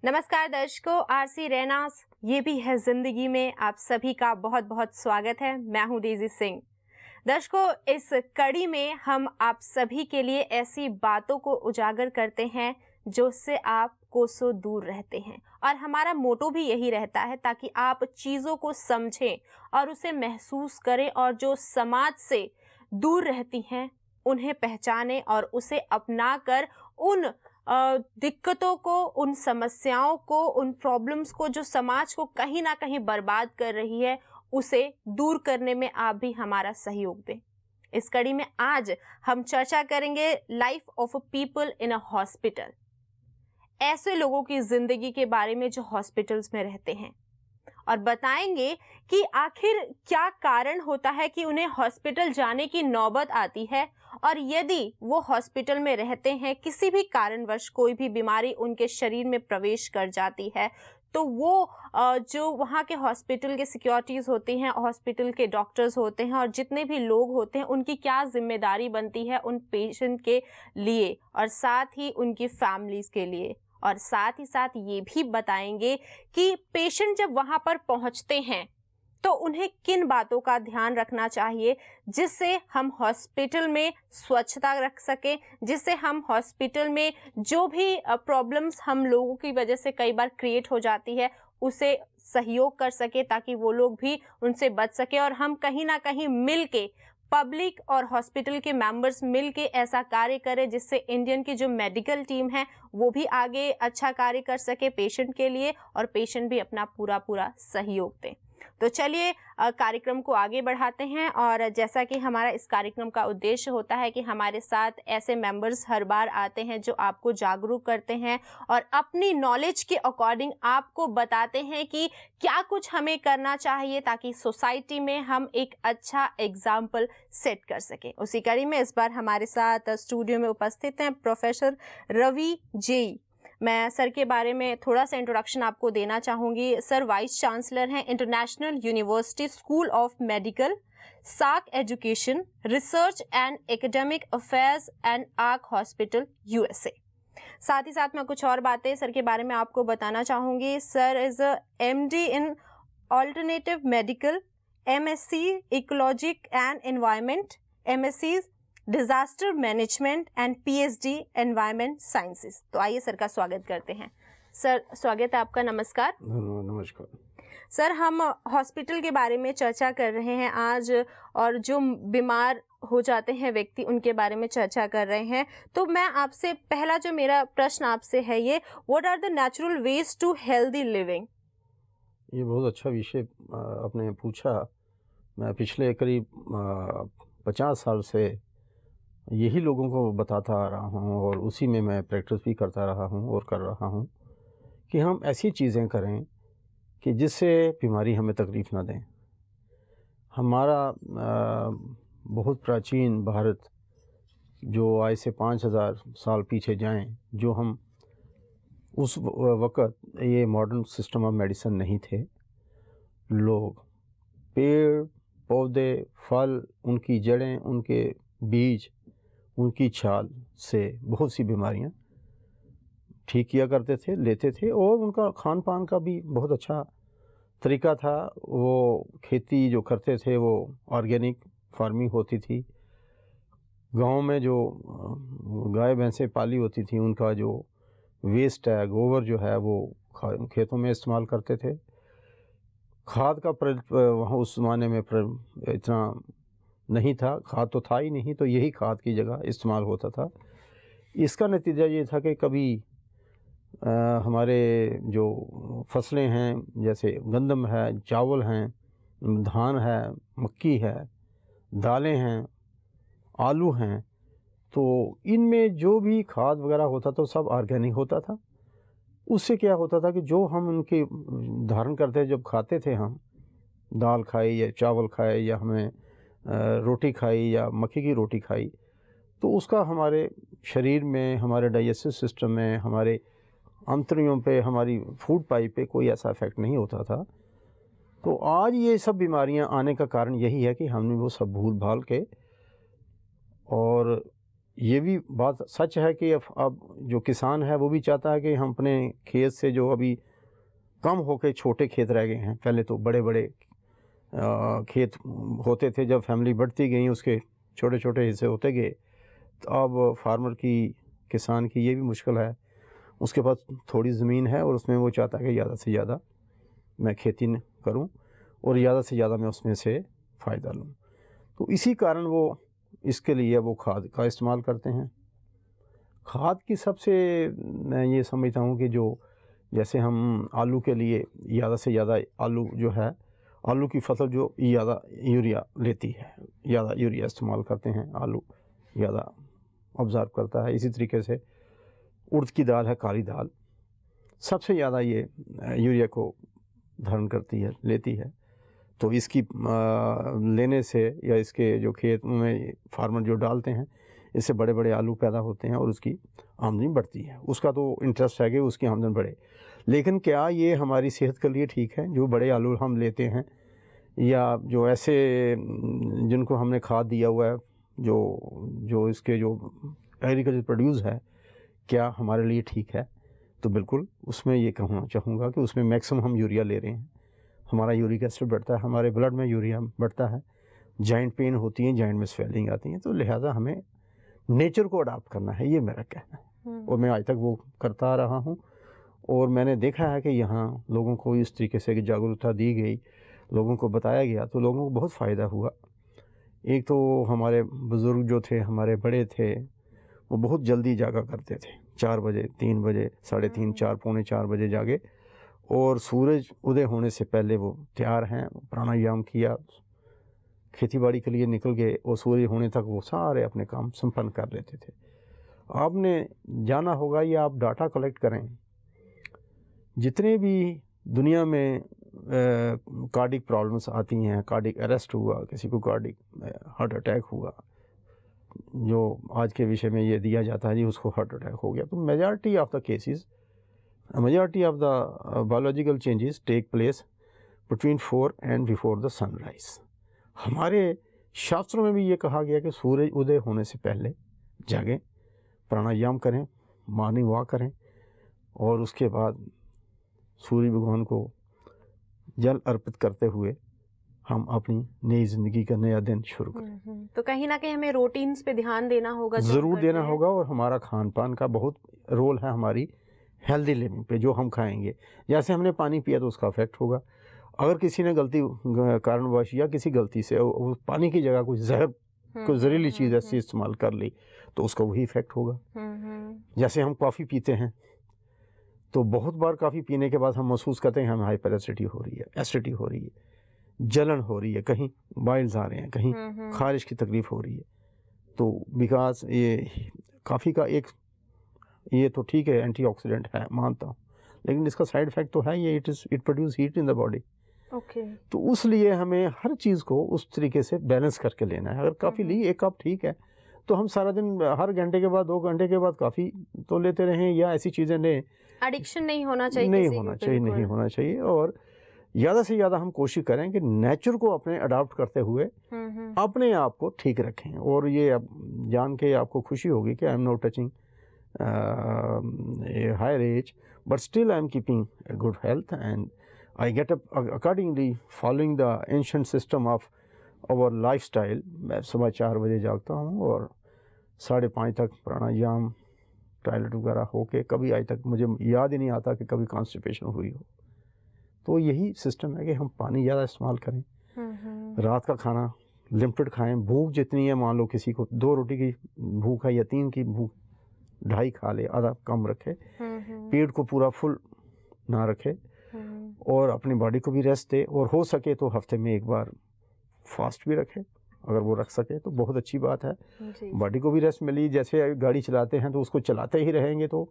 नमस्कार दर्शकों, आरसी रैनास ये भी है जिंदगी में आप सभी का बहुत बहुत स्वागत है। मैं हूं डेजी सिंह। दर्शकों, इस कड़ी में हम आप सभी के लिए ऐसी बातों को उजागर करते हैं जो से आप कोसों दूर रहते हैं, और हमारा मोटो भी यही रहता है ताकि आप चीज़ों को समझें और उसे महसूस करें, और जो समाज से दूर रहती हैं उन्हें पहचानें और उसे अपनाकर उन दिक्कतों को, उन समस्याओं को, उन प्रॉब्लम्स को जो समाज को कहीं ना कहीं बर्बाद कर रही है, उसे दूर करने में आप भी हमारा सहयोग दें। इस कड़ी में आज हम चर्चा करेंगे life of a people in a hospital, ऐसे लोगों की जिंदगी के बारे में जो हॉस्पिटल्स में रहते हैं, और बताएंगे कि आखिर क्या कारण होता है कि उन्हें हॉस्पिटल जाने की नौबत आती है, और यदि वो हॉस्पिटल में रहते हैं, किसी भी कारणवश कोई भी बीमारी उनके शरीर में प्रवेश कर जाती है, तो वो जो वहाँ के हॉस्पिटल के सिक्योरिटीज़ होती हैं, हॉस्पिटल के डॉक्टर्स होते हैं, और जितने भी लोग होते हैं, उनकी क्या जिम्मेदारी बनती है उन पेशेंट के लिए और साथ ही उनकी फैमिलीज़ के लिए। और साथ ही साथ ये भी बताएंगे कि पेशेंट जब वहाँ पर पहुँचते हैं तो उन्हें किन बातों का ध्यान रखना चाहिए जिससे हम हॉस्पिटल में स्वच्छता रख सकें, जिससे हम हॉस्पिटल में जो भी प्रॉब्लम्स हम लोगों की वजह से कई बार क्रिएट हो जाती है उसे सहयोग कर सके, ताकि वो लोग भी उनसे बच सके, और हम कहीं ना कहीं मिल के, पब्लिक और हॉस्पिटल के मेंबर्स मिल के ऐसा कार्य करें जिससे इंडियन की जो मेडिकल टीम है वो भी आगे अच्छा कार्य कर सके पेशेंट के लिए, और पेशेंट भी अपना पूरा सहयोग दें। तो चलिए कार्यक्रम को आगे बढ़ाते हैं। और जैसा कि हमारा इस कार्यक्रम का उद्देश्य होता है कि हमारे साथ ऐसे मेंबर्स हर बार आते हैं जो आपको जागरूक करते हैं और अपनी नॉलेज के अकॉर्डिंग आपको बताते हैं कि क्या कुछ हमें करना चाहिए ताकि सोसाइटी में हम एक अच्छा एग्जाम्पल सेट कर सकें। उसी कड़ी में इस बार हमारे साथ स्टूडियो में उपस्थित हैं प्रोफेसर रवि जेई। मैं सर के बारे में थोड़ा सा इंट्रोडक्शन आपको देना चाहूँगी। सर वाइस चांसलर हैं international university school of medical, साक education, research and academic affairs and Arc hospital USA. साथ ही साथ मैं कुछ और बातें सर के बारे में आपको बताना चाहूँगी। Sir is MD in alternative medical, MSc ecologic and environment, MSc disaster management and PhD environment sciences. तो आइए सर का स्वागत करते हैं। सर स्वागत है आपका। नमस्कार। नमस्कार सर, हम हॉस्पिटल के बारे में चर्चा कर रहे हैं आज, और जो बीमार हो जाते हैं व्यक्ति उनके बारे में चर्चा कर रहे हैं। तो मैं आपसे पहला जो मेरा प्रश्न आपसे है ये, what are the natural ways to healthy living? ये बहुत अच्छा विषय आपने पूछा। मैं पिछले करीब 50 साल से यही लोगों को बताता आ रहा हूँ और उसी में मैं प्रैक्टिस भी करता रहा हूँ और कर रहा हूँ कि हम ऐसी चीज़ें करें कि जिससे बीमारी हमें तकलीफ़ ना दें। हमारा बहुत प्राचीन भारत, जो आज से 5000 साल पीछे जाएं, जो हम उस वक़्त ये मॉडर्न सिस्टम ऑफ मेडिसिन नहीं थे। लोग पेड़ पौधे, फल, उनकी जड़ें, उनके बीज, उनकी छाल से बहुत सी बीमारियां ठीक किया करते थे, लेते थे, और उनका खान पान का भी बहुत अच्छा तरीका था। वो खेती जो करते थे वो ऑर्गेनिक फार्मिंग होती थी। गांव में जो गाय भैंसें पाली होती थी उनका जो वेस्ट है, गोबर जो है, वो खेतों में इस्तेमाल करते थे। खाद का वहाँ उस ज़माने में इतना नहीं था, खाद तो था ही नहीं, तो यही खाद की जगह इस्तेमाल होता था। इसका नतीजा ये था कि कभी हमारे जो फसलें हैं, जैसे गंदम है, चावल हैं, धान है, मक्की है, दालें हैं, आलू हैं, तो इनमें जो भी खाद वगैरह होता था सब ऑर्गेनिक होता था। उससे क्या होता था कि जो हम उनके धारण करते, जब खाते थे, हम दाल खाई या चावल खाए या हमें रोटी खाई या मक्की की रोटी खाई, तो उसका हमारे शरीर में, हमारे डाइजेस्टिव सिस्टम में, हमारे आंतड़ियों पे, हमारी फूड पाइप पे कोई ऐसा इफेक्ट नहीं होता था। तो आज ये सब बीमारियां आने का कारण यही है कि हमने वो सब भूल भाल के और ये भी बात सच है कि अब जो किसान है वो भी चाहता है कि हम अपने खेत से जो अभी कम होके छोटे खेत रह गए हैं, पहले तो बड़े बड़े खेत होते थे, जब फैमिली बढ़ती गई उसके छोटे छोटे हिस्से होते गए, तो अब फार्मर की, किसान की ये भी मुश्किल है, उसके पास थोड़ी ज़मीन है और उसमें वो चाहता है कि ज़्यादा से ज़्यादा मैं खेती करूं और ज़्यादा से ज़्यादा मैं उसमें से फ़ायदा लूं। तो इसी कारण वो इसके लिए वो खाद का इस्तेमाल करते हैं। खाद की सबसे मैं ये समझता हूँ कि जो जैसे हम आलू के लिए ज़्यादा से ज़्यादा आलू जो है, आलू की फसल जो ज़्यादा यूरिया लेती है, ज़्यादा यूरिया इस्तेमाल करते हैं, आलू ज़्यादा ऑब्ज़र्व करता है। इसी तरीके से उड़द की दाल है, काली दाल, सबसे ज़्यादा ये यूरिया को धारण करती है, लेती है। तो इसकी लेने से या इसके जो खेत में फार्मर जो डालते हैं, इससे बड़े बड़े आलू पैदा होते हैं और उसकी आमदनी बढ़ती है। उसका तो इंटरेस्ट है कि उसकी आमदनी बढ़े, लेकिन क्या ये हमारी सेहत के लिए ठीक है? जो बड़े आलू हम लेते हैं या जो ऐसे जिनको हमने खाद दिया हुआ है, जो इसके जो एग्रीकल्चर प्रोड्यूस है, क्या हमारे लिए ठीक है? तो बिल्कुल उसमें ये कहना चाहूँगा कि उसमें मैक्सिमम हम यूरिया ले रहे हैं, हमारा यूरिक एसिड बढ़ता है, हमारे ब्लड में यूरिया बढ़ता है, जॉइंट पेन होती है, जॉइंट में स्वेलिंग आती है। तो लिहाजा हमें नेचर को अडॉप्ट करना है, ये मेरा कहना है। और मैं आज तक वो करता आ रहा हूँ और मैंने देखा है कि यहाँ लोगों को इस तरीके से जागरूकता दी गई, लोगों को बताया गया, तो लोगों को बहुत फ़ायदा हुआ। एक तो हमारे बुज़ुर्ग जो थे, हमारे बड़े थे, वो बहुत जल्दी जागा करते थे, 4 बजे, 3 बजे, 3:30, 4, पौने 4 बजे जागे और सूरज उदय होने से पहले वो तैयार हैं, प्राणायाम किया, खेतीबाड़ी के लिए निकल गए और सूर्य होने तक वो सारे अपने काम संपन्न कर लेते थे। आपने जाना होगा या आप डाटा कलेक्ट करें, जितने भी दुनिया में कार्डिक प्रॉब्लम्स आती हैं, कार्डिक अरेस्ट हुआ, किसी को कार्डिक हार्ट अटैक हुआ, जो आज के विषय में ये दिया जाता है जी उसको हार्ट अटैक हो गया, तो majority of the cases, majority of the biological changes take place between 4 and before the sunrise। हमारे शास्त्रों में भी ये कहा गया कि सूरज उदय होने से पहले जागें, प्राणायाम करें, मॉर्निंग वॉक करें और उसके बाद सूर्य भगवान को जल अर्पित करते हुए हम अपनी नई ज़िंदगी का नया दिन शुरू करें। तो कहीं ना कहीं हमें रूटीन्स पे ध्यान देना होगा, ज़रूर देना होगा, और हमारा खान पान का बहुत रोल है हमारी हेल्दी लिविंग पे। जो हम खाएंगे, जैसे हमने पानी पिया तो उसका इफेक्ट होगा। अगर किसी ने गलती कारणवश या किसी गलती से उस पानी की जगह कुछ जहर, कोई जहरीली चीज़ ऐसी इस्तेमाल कर ली तो उसका वही इफेक्ट होगा। जैसे हम कॉफ़ी पीते हैं तो बहुत बार कॉफ़ी पीने के बाद हम महसूस करते हैं हमें हाइपर एसिडिटी हो रही है, एसिडिटी हो रही है, जलन हो रही है, कहीं बाइल्स आ रहे हैं, कहीं खारिश की तकलीफ हो रही है। तो बिकॉज ये कॉफ़ी का एक, ये तो ठीक है एंटीऑक्सीडेंट है, मानता हूँ, लेकिन इसका साइड इफेक्ट तो है ये, it produce heat in the body. तो उसलिए हमें हर चीज़ को उस तरीके से बैलेंस करके लेना है। अगर कॉफ़ी ली, एक कप ठीक है, तो हम सारा दिन हर घंटे के बाद, 2 घंटे के बाद कॉफ़ी तो लेते रहें या ऐसी चीज़ें लें। एडिक्शन नहीं होना चाहिए, नहीं होना चाहिए। और ज़्यादा से ज़्यादा हम कोशिश करें कि नेचर को अपने अडॉप्ट करते हुए अपने आप को ठीक रखें। और ये अब जान के आपको खुशी होगी कि I am not touching a higher age, but still I am keeping a good health and I get up accordingly following the ancient system of our lifestyle। मैं सुबह 4 बजे जागता हूँ और 5:30 तक प्राणायाम, टॉयलेट वगैरह होके, कभी आज तक मुझे याद ही नहीं आता कि कभी कॉन्स्टिपेशन हुई हो। तो यही सिस्टम है कि हम पानी ज़्यादा इस्तेमाल करें, रात का खाना लिमिटेड खाएं, भूख जितनी है, मान लो किसी को 2 रोटी की भूख है या 3 की भूख, 2.5 खा ले, आधा कम रखे, पेट को पूरा फुल ना रखे और अपनी बॉडी को भी रेस्ट दे। और हो सके तो हफ्ते में 1 बार फास्ट भी रखे, अगर वो रख सके तो बहुत अच्छी बात है। बॉडी को भी रेस्ट मिली। जैसे गाड़ी चलाते हैं तो उसको चलाते ही रहेंगे तो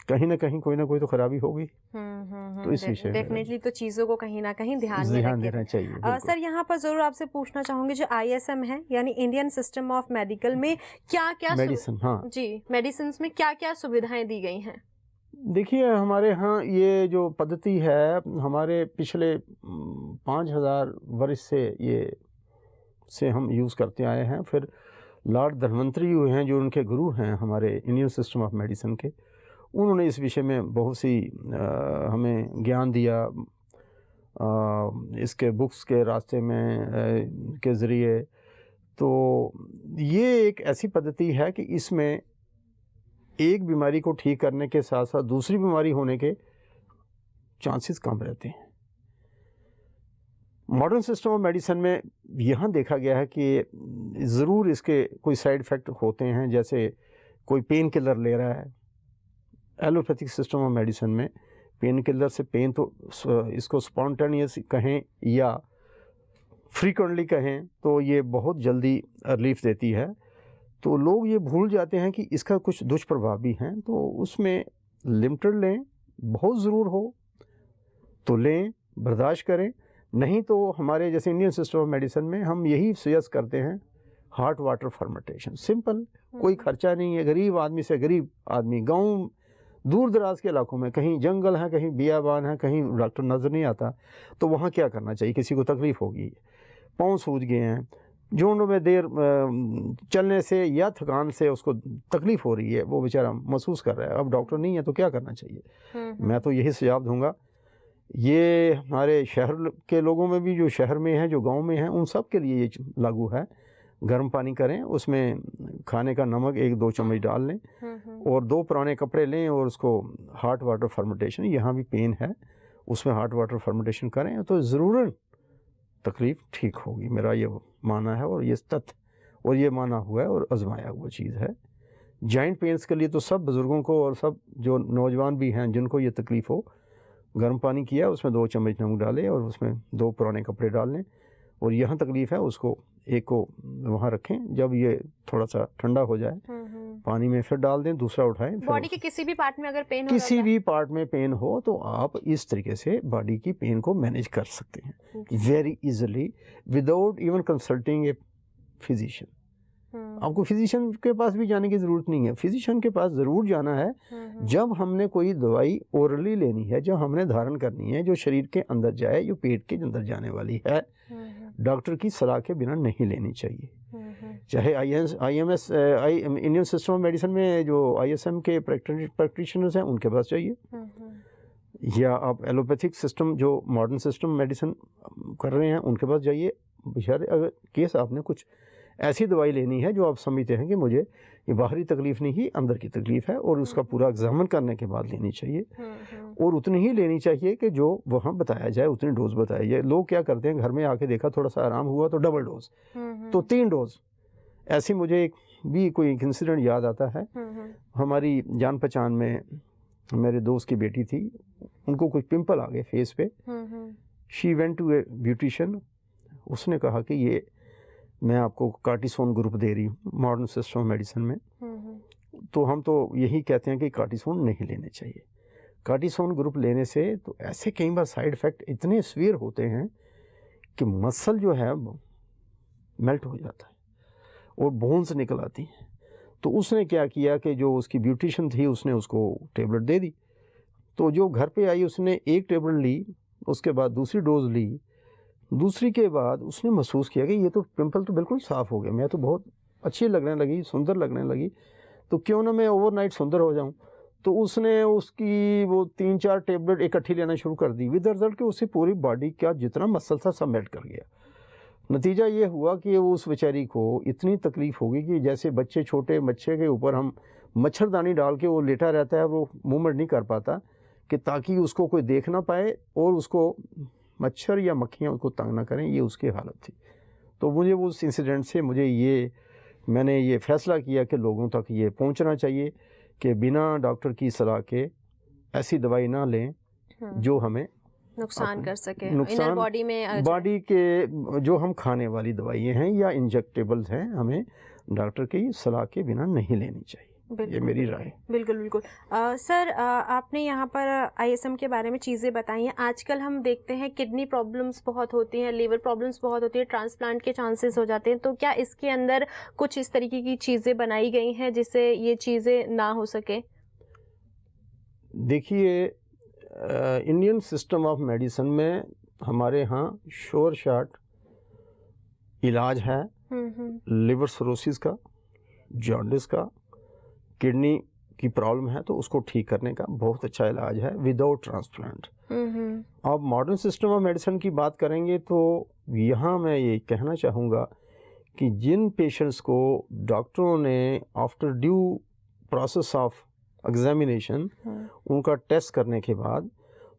कहीं ना कहीं कोई ना कोई तो खराबी होगी। तो इस विषय में डेफिनेटली तो चीज़ों को कहीं ना कहीं ध्यान देना चाहिए। सर, यहाँ पर जरूर आपसे पूछना चाहूंगी, जो ISM है यानी इंडियन सिस्टम ऑफ मेडिकल में क्या क्या मेडिसिन, हाँ जी, मेडिसिन में क्या क्या सुविधाएं दी गई हैं? देखिए, हमारे यहाँ ये जो पद्धति है, हमारे पिछले 5000 वर्ष से ये हम यूज़ करते आए हैं। फिर लॉर्ड धन्वंतरी हुए हैं, जो उनके गुरु हैं हमारे इंडियन सिस्टम ऑफ मेडिसिन के, उन्होंने इस विषय में बहुत सी हमें ज्ञान दिया, इसके बुक्स के रास्ते में के ज़रिए। तो ये एक ऐसी पद्धति है कि इसमें एक बीमारी को ठीक करने के साथ साथ दूसरी बीमारी होने के चांसेस कम रहते हैं। मॉडर्न सिस्टम ऑफ मेडिसिन में यहाँ देखा गया है कि ज़रूर इसके कोई साइड इफ़ेक्ट होते हैं, जैसे कोई पेन किलर ले रहा है। एलोपैथिक सिस्टम ऑफ मेडिसिन में पेन किलर से पेन तो इसको स्पॉन्टेनियस कहें या फ्रीक्वेंटली कहें तो ये बहुत जल्दी रिलीफ देती है। तो लोग ये भूल जाते हैं कि इसका कुछ दुष्प्रभाव भी हैं, तो उसमें लिमिटेड लें, बहुत ज़रूर हो तो लें, बर्दाश्त करें, नहीं तो हमारे जैसे इंडियन सिस्टम ऑफ मेडिसिन में हम यही सजेस्ट करते हैं, हॉट वाटर फर्मेंटेशन। सिंपल, कोई खर्चा नहीं है, गरीब आदमी से गरीब आदमी, गांव दूर दराज के इलाकों में कहीं जंगल है, कहीं बियाबान है, कहीं डॉक्टर नज़र नहीं आता, तो वहाँ क्या करना चाहिए? किसी को तकलीफ़ होगी, पाँव सूज गए हैं, जोड़ों में देर चलने से या थकान से उसको तकलीफ़ हो रही है, वो बेचारा महसूस कर रहा है, अब डॉक्टर नहीं है तो क्या करना चाहिए? मैं तो यही सुझाव दूंगा, ये हमारे शहर के लोगों में भी, जो शहर में हैं, जो गांव में हैं, उन सब के लिए ये लागू है। गर्म पानी करें, उसमें खाने का नमक 1-2 चम्मच डाल लें और 2 पुराने कपड़े लें और उसको हॉट वाटर फर्मेंटेशन, यहाँ भी पेन है उसमें हॉट वाटर फर्मेंटेशन करें तो ज़रूर तकलीफ़ ठीक होगी। मेरा ये मानना है और ये तथ्य और ये माना हुआ है और आजमाया हुआ चीज़ है। जॉइंट पेन्स के लिए तो सब बुज़ुर्गों को और सब जो नौजवान भी हैं जिनको ये तकलीफ़ हो, गर्म पानी किया, उसमें 2 चम्मच नमक डालें और उसमें 2 पुराने कपड़े डाल लें और यहाँ तकलीफ़ है उसको एक को वहाँ रखें, जब ये थोड़ा सा ठंडा हो जाए पानी में फिर डाल दें, दूसरा उठाएं। बॉडी के किसी भी पार्ट में अगर पेन हो, किसी भी पार्ट में पेन हो तो आप इस तरीके से बॉडी की पेन को मैनेज कर सकते हैं very easily without even consulting a physician. आपको फिजिशियन के पास भी जाने की ज़रूरत नहीं है, फिजिशियन के पास ज़रूर जाना है जब हमने कोई दवाई ओरली लेनी है, जो हमने धारण करनी है, जो शरीर के अंदर जाए, जो पेट के अंदर जाने वाली है, डॉक्टर की सलाह के बिना नहीं लेनी चाहिए। चाहे IMS Indian system of medicine में जो ISM के प्रैक्टिशनर्स हैं उनके पास चाहिए, या आप एलोपैथिक सिस्टम जो मॉडर्न सिस्टम मेडिसिन कर रहे हैं उनके पास जाइए। बेचारे अगर केस आपने कुछ ऐसी दवाई लेनी है जो आप समझते हैं कि मुझे ये बाहरी तकलीफ़ नहीं, ही अंदर की तकलीफ़ है, और उसका पूरा एग्जामिन करने के बाद लेनी चाहिए और उतनी ही लेनी चाहिए कि जो वहाँ बताया जाए, उतनी डोज बताई जाए। लोग क्या करते हैं, घर में आके देखा थोड़ा सा आराम हुआ तो डबल डोज, तो 3 डोज। ऐसी मुझे कोई इंसिडेंट याद आता है, हमारी जान पहचान में मेरे दोस्त की बेटी थी, उनको कुछ पिंपल आ गए फेस पे, she went to a beautician, उसने कहा कि ये मैं आपको कार्टिसोन ग्रुप दे रही हूँ मॉडर्न सिस्टम मेडिसिन में, तो हम तो यही कहते हैं कि कार्टिसोन नहीं लेने चाहिए। कार्टिसोन ग्रुप लेने से तो ऐसे कई बार साइड इफ़ेक्ट इतने सीवियर होते हैं कि मसल जो है मेल्ट हो जाता है और बोन्स निकल आती हैं। तो उसने क्या किया कि जो उसकी ब्यूटिशियन थी उसने उसको टेबलेट दे दी, तो जो घर पे आई उसने एक टेबलेट ली, उसके बाद दूसरी डोज ली, दूसरी के बाद उसने महसूस किया कि ये तो पिंपल तो बिल्कुल साफ़ हो गया, मैं तो बहुत अच्छी लगने लगी, सुंदर लगने लगी, तो क्यों ना मैं ओवरनाइट सुंदर हो जाऊं। तो उसने उसकी वो 3-4 टेबलेट इकट्ठी लेना शुरू कर दी, विद रिजल्ट कि उससे पूरी बॉडी का जितना मसल था सब मेल्ट कर गया। नतीजा ये हुआ कि उस बेचारी को इतनी तकलीफ़ होगी कि जैसे बच्चे छोटे बच्चे के ऊपर हम मच्छरदानी डाल के वो लेटा रहता है, वो मूवमेंट नहीं कर पाता, कि ताकि उसको कोई देख ना पाए और उसको मच्छर या मक्खियाँ उसको तंग ना करें, ये उसकी हालत थी। तो मुझे उस इंसिडेंट से मैंने ये फ़ैसला किया कि लोगों तक ये पहुंचना चाहिए कि बिना डॉक्टर की सलाह के ऐसी दवाई ना लें जो हमें नुकसान कर सके, इनर बॉडी में बॉडी के जो हम खाने वाली दवाइयाँ हैं या इंजेक्टेबल्स हैं, हमें डॉक्टर की सलाह के बिना नहीं लेनी चाहिए। ये मेरी राय है। बिल्कुल बिल्कुल। सर, आपने यहाँ पर ISM के बारे में चीज़ें बताई हैं। आजकल हम देखते हैं किडनी प्रॉब्लम्स बहुत होती हैं, लीवर प्रॉब्लम्स बहुत होती है, ट्रांसप्लांट के चांसेस हो जाते हैं, तो क्या इसके अंदर कुछ इस तरीके की चीज़ें बनाई गई हैं जिससे ये चीज़ें ना हो सके? देखिए, इंडियन सिस्टम ऑफ मेडिसिन में हमारे यहाँ श्योर शॉट इलाज है लिवर सिरोसिस का, जॉन्डिस का, किडनी की प्रॉब्लम है तो उसको ठीक करने का बहुत अच्छा इलाज है विदाउट ट्रांसप्लांट। अब मॉडर्न सिस्टम ऑफ मेडिसिन की बात करेंगे तो यहाँ मैं ये कहना चाहूँगा कि जिन पेशेंट्स को डॉक्टरों ने after due process of examination उनका टेस्ट करने के बाद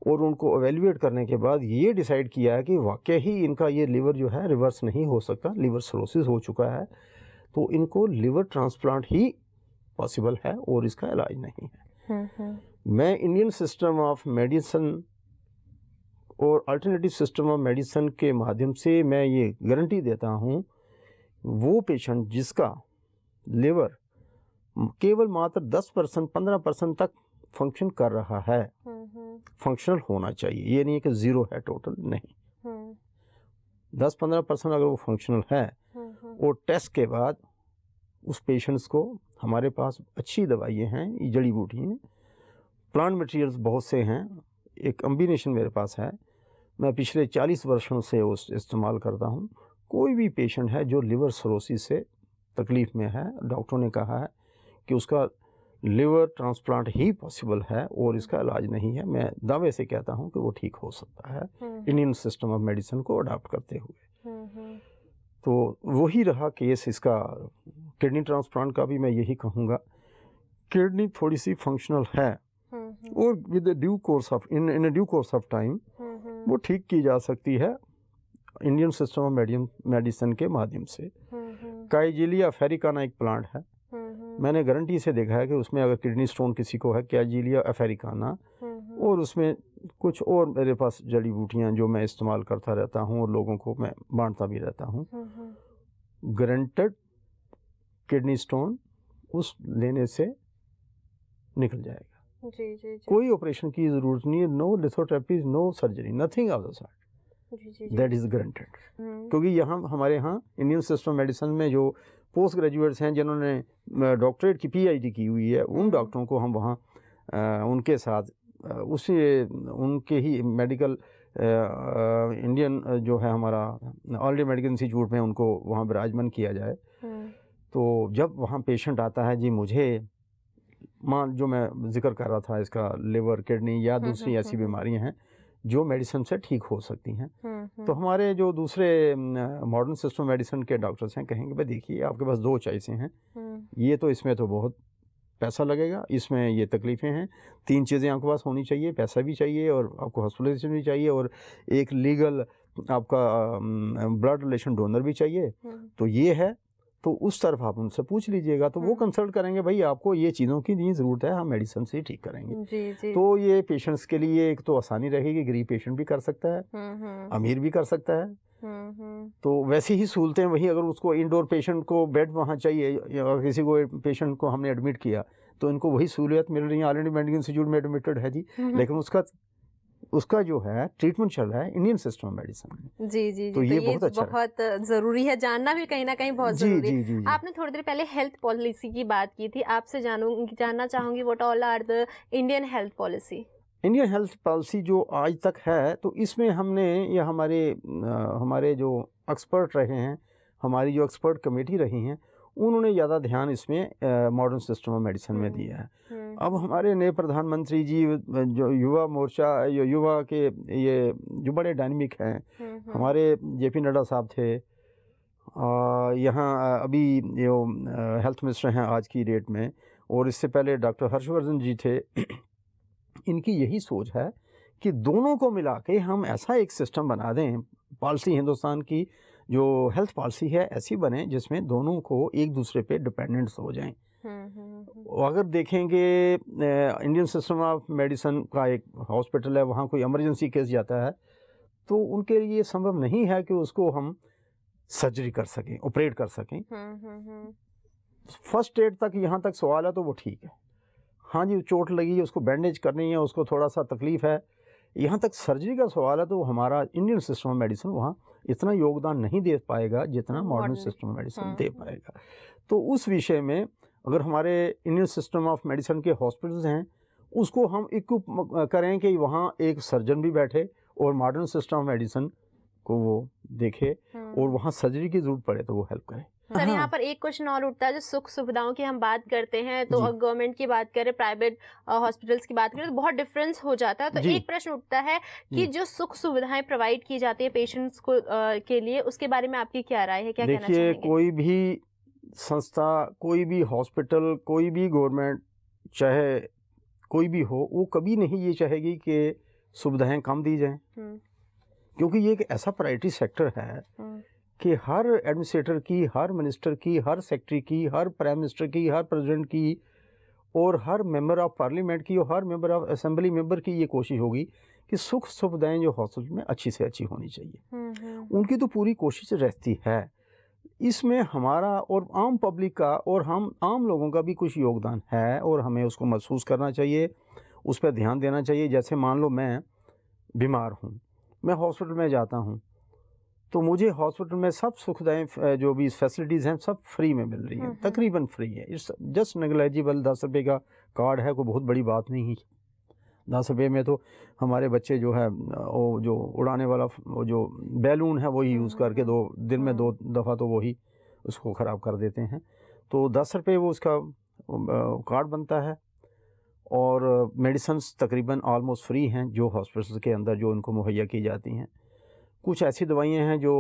और उनको एवेल्युएट करने के बाद ये डिसाइड किया है कि वाकई ही इनका ये लिवर जो है रिवर्स नहीं हो सकता, लिवर सिरोसिस हो चुका है, तो इनको लिवर ट्रांसप्लांट ही पॉसिबल है और इसका इलाज नहीं है। मैं इंडियन सिस्टम ऑफ मेडिसिन और अल्टरनेटिव सिस्टम ऑफ मेडिसिन के माध्यम से मैं ये गारंटी देता हूँ, वो पेशेंट जिसका लिवर केवल मात्र 10% 15% तक फंक्शन कर रहा है, फंक्शनल होना चाहिए, ये नहीं है कि ज़ीरो है टोटल, नहीं, 10-15% अगर वो फंक्शनल है और टेस्ट के बाद उस पेशेंट्स को हमारे पास अच्छी दवाइयाँ हैं, ये जड़ी बूटी हैं, प्लांट मटेरियल्स बहुत से हैं, एक कम्बिनेशन मेरे पास है, मैं पिछले 40 वर्षों से उस इस्तेमाल करता हूँ। कोई भी पेशेंट है जो लिवर सिरोसिस से तकलीफ़ में है, डॉक्टरों ने कहा है कि उसका लिवर ट्रांसप्लांट ही पॉसिबल है और इसका इलाज नहीं है, मैं दावे से कहता हूँ कि वो ठीक हो सकता है इंडियन सिस्टम ऑफ मेडिसिन को अडॉप्ट करते हुए। तो वही रहा केस इसका किडनी ट्रांसप्लांट का भी मैं यही कहूँगा, किडनी थोड़ी सी फंक्शनल है और with due course of in due course of time वो ठीक की जा सकती है इंडियन सिस्टम ऑफ मेडिसिन के माध्यम से। काइजिलिया अफ्रीकाना एक प्लांट है, मैंने गारंटी से देखा है कि उसमें अगर किडनी स्टोन किसी को है, काइजिलिया अफ्रीकाना, और उसमें कुछ और मेरे पास जड़ी बूटियाँ जो मैं इस्तेमाल करता रहता हूँ और लोगों को मैं बांटता भी रहता हूँ, गारंटेड किडनी स्टोन उस लेने से निकल जाएगा। जी। कोई ऑपरेशन की ज़रूरत नहीं है, no lithotherapy, no surgery, nothing of the sort, that is guaranteed. क्योंकि यहाँ हमारे यहाँ इंडियन सिस्टम मेडिसिन में जो पोस्ट ग्रेजुएट्स हैं जिन्होंने डॉक्टरेट की PhD की हुई है, उन डॉक्टरों को हम वहाँ उनके साथ उसी उनके ही मेडिकल इंडियन जो है हमारा ऑल इंडिया मेडिकल इंस्टीट्यूट में उनको वहाँ विराजमान किया जाए। तो जब वहाँ पेशेंट आता है, जी मुझे जो मैं जिक्र कर रहा था इसका लिवर, किडनी या दूसरी ऐसी बीमारियां हैं जो मेडिसिन से ठीक हो सकती हैं, तो हमारे जो दूसरे मॉडर्न सिस्टम मेडिसिन के डॉक्टर्स हैं कहेंगे भाई देखिए आपके पास 2 चॉइसें हैं, ये तो इसमें तो बहुत पैसा लगेगा, इसमें ये तकलीफ़ें हैं, 3 चीज़ें आपके पास होनी चाहिए, पैसा भी चाहिए और आपको हॉस्पिटलाइजेशन भी चाहिए और एक लीगल आपका ब्लड रिलेशन डोनर भी चाहिए, तो ये है, तो उस तरफ आप उनसे पूछ लीजिएगा, तो वो कंसल्ट करेंगे भाई आपको ये चीज़ों की नहीं ज़रूरत है, हम मेडिसिन से ही ठीक करेंगे। जी। तो ये पेशेंट्स के लिए एक तो आसानी रहेगी, गरीब पेशेंट भी कर सकता है, अमीर भी कर सकता है, तो वैसी ही सहूलतें वही, अगर उसको इंडोर पेशेंट को बेड वहाँ चाहिए या किसी को पेशेंट को हमने एडमिट किया तो इनको वही सहूलियत मिल रही है, ऑल इंडिया मेडिकल इंस्टीट्यूट में एडमिटेड है जी, लेकिन उसका जो है ट्रीटमेंट चल रहा है इंडियन सिस्टम ऑफ मेडिसिन में। जी। तो ये बहुत अच्छा बहुत ज़रूरी है, जानना भी कहीं ना कहीं बहुत ज़रूरी है। जी। आपने थोड़ी देर पहले हेल्थ पॉलिसी की बात की थी, आपसे जानना चाहूँगी what all are the Indian health policy. Indian health policy जो आज तक है, तो इसमें हमने या हमारे जो एक्सपर्ट रहे हैं, हमारी जो एक्सपर्ट कमेटी रही हैं, उन्होंने ज़्यादा ध्यान इसमें मॉडर्न सिस्टम ऑफ मेडिसिन में दिया है। अब हमारे नए प्रधानमंत्री जी जो युवा मोर्चा, युवा के ये जो बड़े डायनामिक हैं, हमारे JP नड्डा साहब थे, यहाँ अभी जो हेल्थ मिनिस्टर हैं आज की डेट में, और इससे पहले डॉक्टर हर्षवर्धन जी थे, इनकी यही सोच है कि दोनों को मिला के हम ऐसा एक सिस्टम बना दें, पॉलिसी हिंदुस्तान की जो हेल्थ पॉलिसी है ऐसी बने जिसमें दोनों को एक दूसरे पे डिपेंडेंट्स हो जाएं। अगर देखेंगे इंडियन सिस्टम ऑफ मेडिसिन का एक हॉस्पिटल है, वहाँ कोई इमरजेंसी केस जाता है तो उनके लिए संभव नहीं है कि उसको हम सर्जरी कर सकें, ऑपरेट कर सकें। फर्स्ट एड तक यहाँ तक सवाल है तो वो ठीक है, हाँ जी चोट लगी है उसको बैंडेज करनी है, उसको थोड़ा सा तकलीफ़ है, यहाँ तक सर्जरी का सवाल है तो हमारा इंडियन सिस्टम ऑफ मेडिसिन वहाँ इतना योगदान नहीं दे पाएगा जितना मॉडर्न सिस्टम ऑफ मेडिसिन दे पाएगा। तो उस विषय में अगर हमारे इंडियन सिस्टम ऑफ मेडिसिन के हॉस्पिटल्स हैं उसको हम इक्विप करें कि वहाँ एक सर्जन भी बैठे और मॉडर्न सिस्टम ऑफ मेडिसिन को वो देखे और वहाँ सर्जरी की ज़रूरत पड़े तो वो हेल्प करे। सर यहाँ पर एक क्वेश्चन और उठता है, जो सुख सुविधाओं की हम बात करते हैं तो जी। गवर्नमेंट की बात करें, प्राइवेट हॉस्पिटल्स की बात करें तो बहुत डिफरेंस हो जाता है। तो जी। एक प्रश्न उठता है कि जो सुख सुविधाएं प्रोवाइड की जाती है पेशेंट्स को के लिए, उसके बारे में आपकी क्या राय है, क्या कहना देखिए, चाहेंगे? कोई भी संस्था, कोई भी हॉस्पिटल, कोई भी गवर्नमेंट, चाहे कोई भी हो, वो कभी नहीं ये चाहेगी कि सुविधाएं कम दी जाएं, क्योंकि ये एक ऐसा प्रायोरिटी सेक्टर है कि हर एडमिनिस्ट्रेटर की, हर मिनिस्टर की, हर सेक्रेटरी की, हर प्राइम मिनिस्टर की, हर प्रेसिडेंट की और हर मेंबर ऑफ पार्लियामेंट की और हर मेंबर ऑफ असेंबली मेंबर की ये कोशिश होगी कि सुख सुविधाएं जो हॉस्पिटल में अच्छी से अच्छी होनी चाहिए। उनकी तो पूरी कोशिश रहती है। इसमें हमारा और आम पब्लिक का और हम आम लोगों का भी कुछ योगदान है और हमें उसको महसूस करना चाहिए, उस पर ध्यान देना चाहिए। जैसे मान लो मैं बीमार हूँ, मैं हॉस्पिटल में जाता हूँ, तो मुझे हॉस्पिटल में सब सुविधाएं जो भी फैसिलिटीज़ हैं सब फ्री में मिल रही हैं, तकरीबन फ्री है। It's just negligible. 10 रुपये का कार्ड है, कोई बहुत बड़ी बात नहीं है। 10 रुपये में तो हमारे बच्चे जो है वो जो उड़ाने वाला वो जो बैलून है वही यूज़ करके 2 दिन में 2 दफ़ा तो वही उसको ख़राब कर देते हैं। तो 10 रुपये वो उसका कार्ड बनता है और मेडिसिन्स तकरीबन ऑलमोस्ट फ्री हैं जो हॉस्पिटल्स के अंदर जो उनको मुहैया की जाती हैं। कुछ ऐसी दवाइयाँ हैं जो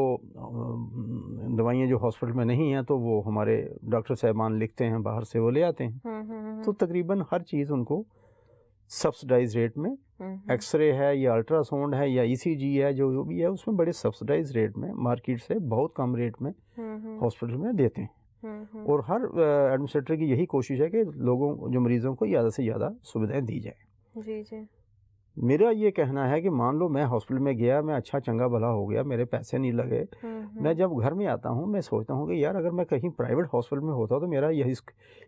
दवाइयाँ जो हॉस्पिटल में नहीं हैं तो वो हमारे डॉक्टर साहबान लिखते हैं, बाहर से वो ले आते हैं। तो तकरीबन हर चीज़ उनको सब्सिडाइज रेट में, एक्सरे है या अल्ट्रासाउंड है या ईसीजी है, जो भी है उसमें बड़े सब्सिडाइज रेट में, मार्केट से बहुत कम रेट में हॉस्पिटल में देते हैं। और हर एडमिनिस्ट्रेटर की यही कोशिश है कि लोगों जो मरीज़ों को ज़्यादा से ज़्यादा सुविधाएं दी जाए। जी जी। मेरा ये कहना है कि मान लो मैं हॉस्पिटल में गया, मैं अच्छा चंगा भला हो गया, मेरे पैसे नहीं लगे, मैं जब घर में आता हूँ मैं सोचता हूँ कि यार अगर मैं कहीं प्राइवेट हॉस्पिटल में होता तो मेरा यही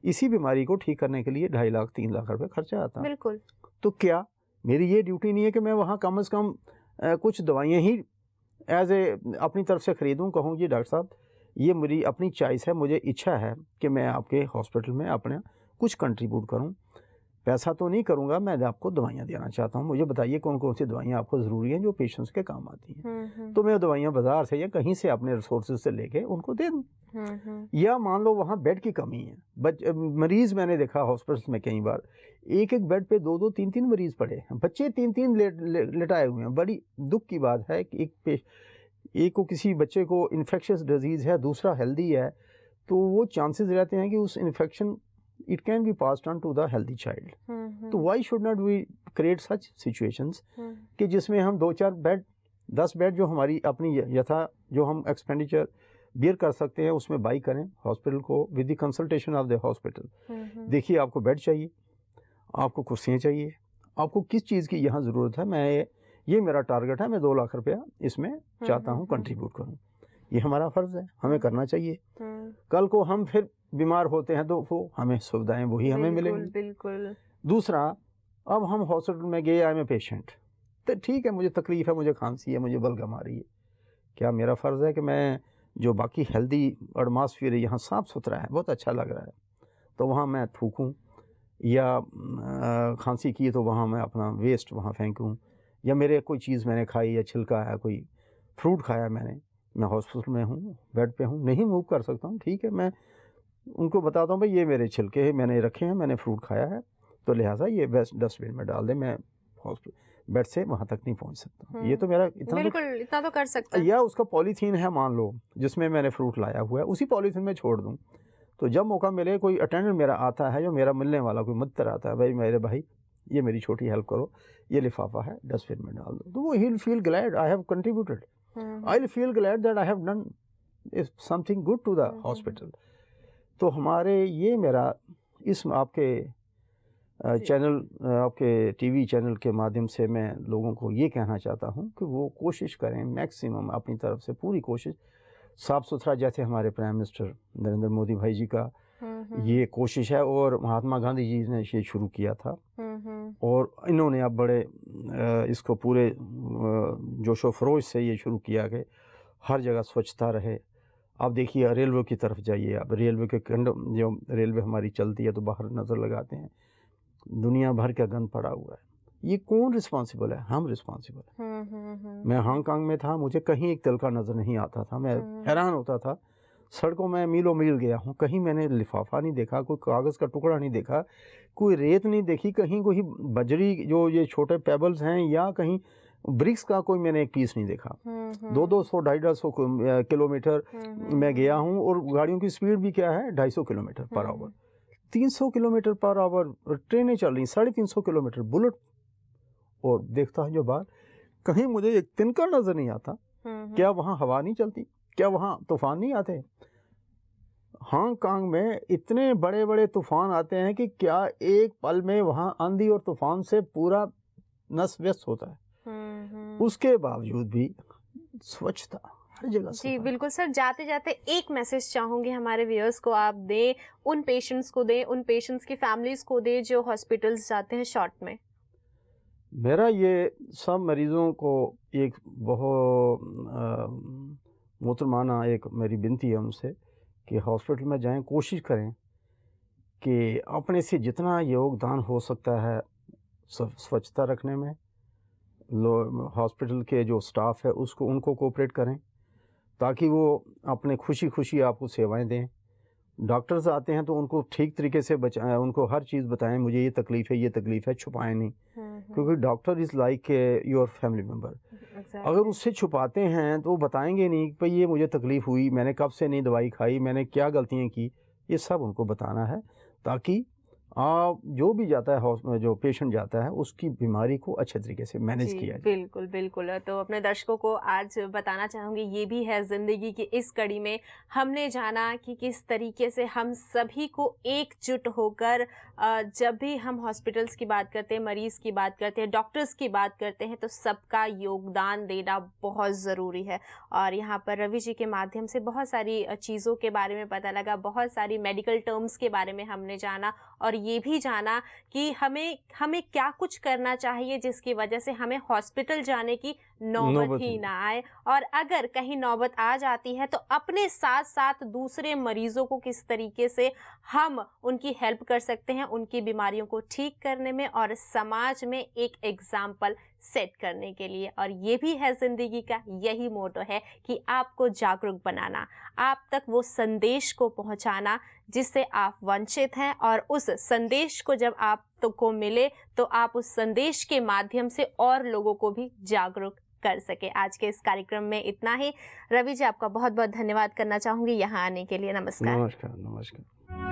इसी बीमारी को ठीक करने के लिए 2.5 लाख 3 लाख रुपए खर्चा आता। बिल्कुल। तो क्या मेरी ये ड्यूटी नहीं है कि मैं वहाँ कम से कम कुछ दवाइयाँ ही एज ए अपनी तरफ से ख़रीदूँ, कहूँ जी डॉक्टर साहब ये मेरी अपनी चॉइस है, मुझे इच्छा है कि मैं आपके हॉस्पिटल में अपना कुछ कंट्रीब्यूट करूँ, पैसा तो नहीं करूँगा, मैं आपको दवाइयाँ देना चाहता हूँ, मुझे बताइए कौन कौन सी दवाइयाँ आपको ज़रूरी हैं जो पेशेंट्स के काम आती हैं। तो मैं दवाइयाँ बाज़ार से या कहीं से अपने रिसोर्सेज से लेके उनको दे दूँ। या मान लो वहाँ बेड की कमी है, मरीज़ मैंने देखा हॉस्पिटल्स में कई बार एक एक बेड पे 2-2 3-3 मरीज़ पड़े हैं, बच्चे 3-3 लेटाए हुए हैं। बड़ी दुख की बात है कि एक को किसी बच्चे को इन्फेक्शियस डिजीज़ है, दूसरा हेल्दी है, तो वो चांसेस रहते हैं कि उस infection it can be passed on to the healthy child. तो why should not we create such situations कि जिसमें हम 2-4 बेड 10 बेड जो हमारी अपनी यथा जो हम एक्सपेंडिचर बियर कर सकते हैं उसमें बाई करें हॉस्पिटल को with the consultation of the hospital. देखिए आपको बेड चाहिए, आपको कुर्सियाँ चाहिए, आपको किस चीज़ की यहाँ ज़रूरत है, मैं ये मेरा टारगेट है, मैं 2 लाख रुपया इसमें चाहता हूँ कंट्रीब्यूट करूँ। ये हमारा फ़र्ज़ है, हमें करना चाहिए। कल को हम फिर बीमार होते हैं तो वो हमें सुविधाएं वही हमें मिलेंगी। बिल्कुल। दूसरा, अब हम हॉस्पिटल में गए, आई एम ए पेशेंट, तो ठीक है मुझे तकलीफ़ है, मुझे खांसी है, मुझे बलगम आ रही है, क्या मेरा फ़र्ज़ है कि मैं जो बाकी हेल्दी एटमॉस्फेयर है यहाँ साफ़ सुथरा है, बहुत अच्छा लग रहा है, तो वहाँ मैं थूकूँ, या खांसी की तो वहाँ मैं अपना वेस्ट वहाँ फेंकूँ, या मेरे कोई चीज़ मैंने खाई या छिलका है, कोई फ्रूट खाया मैंने, मैं हॉस्पिटल में हूँ, बेड पे हूँ, नहीं मूव कर सकता हूँ, ठीक है मैं उनको बताता हूँ भाई ये मेरे छिलके मैंने रखे हैं, मैंने फ्रूट खाया है, तो लिहाजा ये वेस्ट डस्टबिन में डाल दें, मैं हॉस्पिटल बेड से वहाँ तक नहीं पहुँच सकता। ये तो मेरा इतना तो कर सकता है। या उसका पॉलीथीन है मान लो जिसमें मैंने फ्रूट लाया हुआ है, उसी पॉलीथीन में छोड़ दूँ, तो जब मौका मिले कोई अटेंडेंट मेरा आता है, जो मेरा मिलने वाला कोई मित्र आता है, भाई मेरे भाई ये मेरी छोटी हेल्प करो, ये लिफाफा है डस्टबिन में डाल दो, तो वो he will feel glad I have contributed, I will feel glad that I have done something good to the hospital. तो हमारे ये मेरा इस आपके चैनल, आपके टीवी चैनल के माध्यम से मैं लोगों को ये कहना चाहता हूँ कि वो कोशिश करें मैक्सिमम अपनी तरफ से पूरी कोशिश, साफ़ सुथरा, जैसे हमारे प्राइम मिनिस्टर नरेंद्र मोदी भाई जी का ये कोशिश है और महात्मा गांधी जी ने ये शुरू किया था और इन्होंने अब बड़े इसको पूरे जोशो खरोश से ये शुरू किया कि हर जगह स्वच्छता रहे। आप देखिए रेलवे की तरफ जाइए, आप रेलवे के जो रेलवे हमारी चलती है तो बाहर नज़र लगाते हैं, दुनिया भर का गंद पड़ा हुआ है, ये कौन रिस्पॉन्सिबल है? हम रिस्पॉन्सिबल हैं। मैं हांगकांग में था, मुझे कहीं एक तिल का नज़र नहीं आता था, मैं हैरान होता था, सड़कों में मीलों मील गया हूँ, कहीं मैंने लिफाफा नहीं देखा, कोई कागज़ का टुकड़ा नहीं देखा, कोई रेत नहीं देखी, कहीं कोई बजरी जो ये छोटे पेबल्स हैं या कहीं ब्रिक्स का कोई मैंने एक पीस नहीं देखा। 200 250 किलोमीटर मैं गया हूँ और गाड़ियों की स्पीड भी क्या है 250 kilometre per hour, 300 kilometre per hour ट्रेनें चल रही, 350 किलोमीटर बुलेट, और देखता है जो बाहर कहीं मुझे एक तिनका नजर नहीं आता। क्या वहाँ हवा नहीं चलती? क्या वहाँ तूफान नहीं आते? हांगकांग में इतने बड़े बड़े तूफान आते हैं कि क्या एक पल में वहाँ आंधी और तूफान से पूरा नस व्यस्त होता है। उसके बावजूद भी स्वच्छता हर जगह। जी बिल्कुल सर, जाते जाते एक मैसेज चाहूंगी हमारे व्यूअर्स को आप दें, उन पेशेंट्स को दें, उन पेशेंट्स की फैमिलीज को दें जो हॉस्पिटल्स जाते हैं शॉर्ट में। मेरा ये सब मरीज़ों को एक बहुत मोहतरमाना एक मेरी विनती है उनसे कि हॉस्पिटल में जाएं, कोशिश करें कि अपने से जितना योगदान हो सकता है स्वच्छता रखने में, हॉस्पिटल के जो स्टाफ है उसको उनको कोऑपरेट करें ताकि वो अपने खुशी खुशी आपको सेवाएं दें। डॉक्टर्स आते हैं तो उनको ठीक तरीके से बचाएं, उनको हर चीज़ बताएं, मुझे ये तकलीफ़ है, छुपाएं नहीं, क्योंकि doctor is like your family member. अगर उससे छुपाते हैं तो वो बताएंगे नहीं कि भाई ये मुझे तकलीफ़ हुई, मैंने कब से नहीं दवाई खाई, मैंने क्या गलतियाँ की, ये सब उनको बताना है ताकि जो भी जाता है, जो पेशेंट जाता है, उसकी बीमारी को अच्छे तरीके से मैनेज किया जाए। बिल्कुल बिल्कुल। तो अपने दर्शकों को आज बताना चाहूँगी, ये भी है ज़िंदगी की इस कड़ी में हमने जाना कि किस तरीके से हम सभी को एकजुट होकर जब भी हम हॉस्पिटल्स की बात करते हैं, मरीज़ की बात करते हैं, डॉक्टर्स की बात करते हैं, तो सबका योगदान देना बहुत ज़रूरी है। और यहाँ पर रवि जी के माध्यम से बहुत सारी चीज़ों के बारे में पता लगा, बहुत सारी मेडिकल टर्म्स के बारे में हमने जाना और ये भी जाना कि हमें क्या कुछ करना चाहिए जिसकी वजह से हमें हॉस्पिटल जाने की नौबत ही ना आए, और अगर कहीं नौबत आ जाती है तो अपने साथ साथ दूसरे मरीजों को किस तरीके से हम उनकी हेल्प कर सकते हैं, उनकी बीमारियों को ठीक करने में और समाज में एक एग्जाम्पल सेट करने के लिए। और ये भी है ज़िंदगी का यही मोटो है कि आपको जागरूक बनाना, आप तक वो संदेश को पहुंचाना जिससे आप वंचित हैं, और उस संदेश को जब आप को मिले तो आप उस संदेश के माध्यम से और लोगों को भी जागरूक कर सके। आज के इस कार्यक्रम में इतना ही। रवि जी, आपका बहुत बहुत धन्यवाद करना चाहूंगी यहाँ आने के लिए। नमस्कार। नमस्कार।